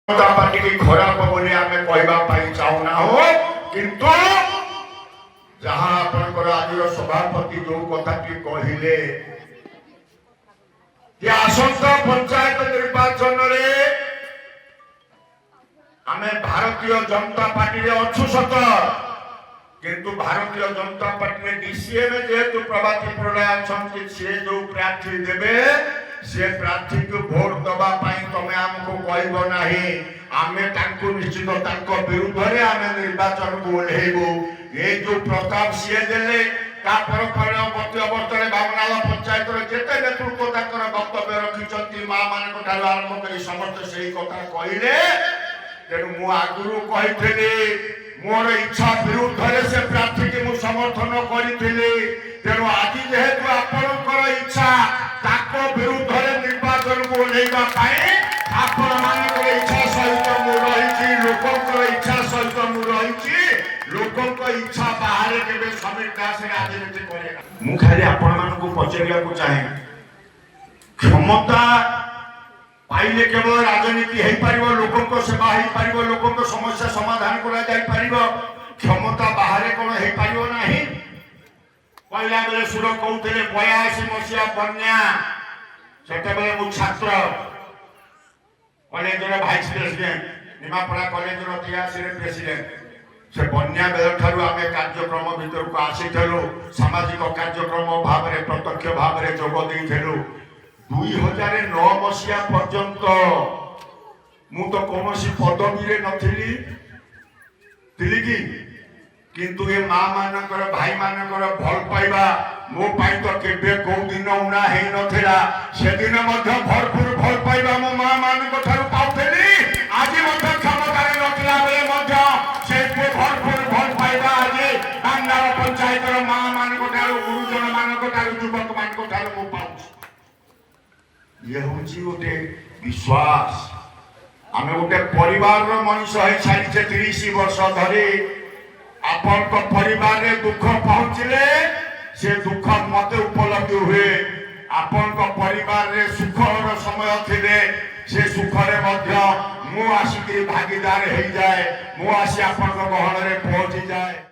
Party की खराब बोली आम कहवाई चाहूना हो किंतु जहाँ आपंकर आज सभापति जो कथा कहले कि आसंता पंचायत निर्वाचन में आम भारतीय जनता पार्टी रे अच्छु सत किंतु भारतीय जनता पार्टी डीसीएम जेहेतु प्रभाती प्रलय अच्छा सी जो प्रार्थी देवे से प्रार्थी को भोट दबा तमें आमको कहब ना आम निश्चित विरुद्ध निर्वाचन को ओह्लैबू ये जो प्रताप सी देले बर्तमान बामनाल पंचायत जिते नेतृत्व वक्तव्य रखी माँ मान आरंभ कर समस्त से कथा कहले तेणु मु आगुरी कही मोर इच्छा विरुद्ध से प्रार्थी की मुझे समर्थन करी तेणु आज जेहेतु आपणकर इच्छा विरुद्ध निर्वाचन को ओह्लैवा आपण मान इच्छा सहित मुझे लोक इच्छा सहित मुझे लोक इच्छा बाहर के समीर दास राजनीति करेगा मुझे आपण मान पचारा चाहे क्षमता पाइले केवल राजनीति हो पार लोक सेवा हो पार लोक समस्या समाधान कर क्षमता बाहर कौन हो पार ना कहला बेले सुर कहते 82 मसीहा बन्या से मु छात्र college vice president Nimapada college 83 president से बन्या बेल ठारू आम कार्यक्रम भीतर को आसीलु सामाजिक कार्यक्रम भाव में प्रत्यक्ष भाव में जोग देलु 2009 मसीहा पर्यंत मु तो कौन पदवी नथी कि किंतु ये माँ मानकर भाई मानकर भल पाइबा मो पाई तो केबे को दिन उना हे नथिला से दिन मध्य भरपूर भल पाइबा मो माँ मानक थारु पाउथेली आज मध्य क्षमता रे नथिला बेले मध्य से भरपूर भल पाइबा आज बांग्ला पंचायत रो माँ मानक थारु गुरुजन मानक थारु युवक मानक थारु मो पाउछ ये होची ओटे विश्वास आमे ओटे परिवार रो मनुष्य है सारी 30 वर्ष धरि आपण को परिवार रे दुख पहुंचले से दुख मत उपलब्धि हुए आपण को परिवार रे सुख रो समय थिले से सुख रे मध्य मु आसिक भागीदार हो जाए मु आसी आपण को गहन रे पहुंची जाए।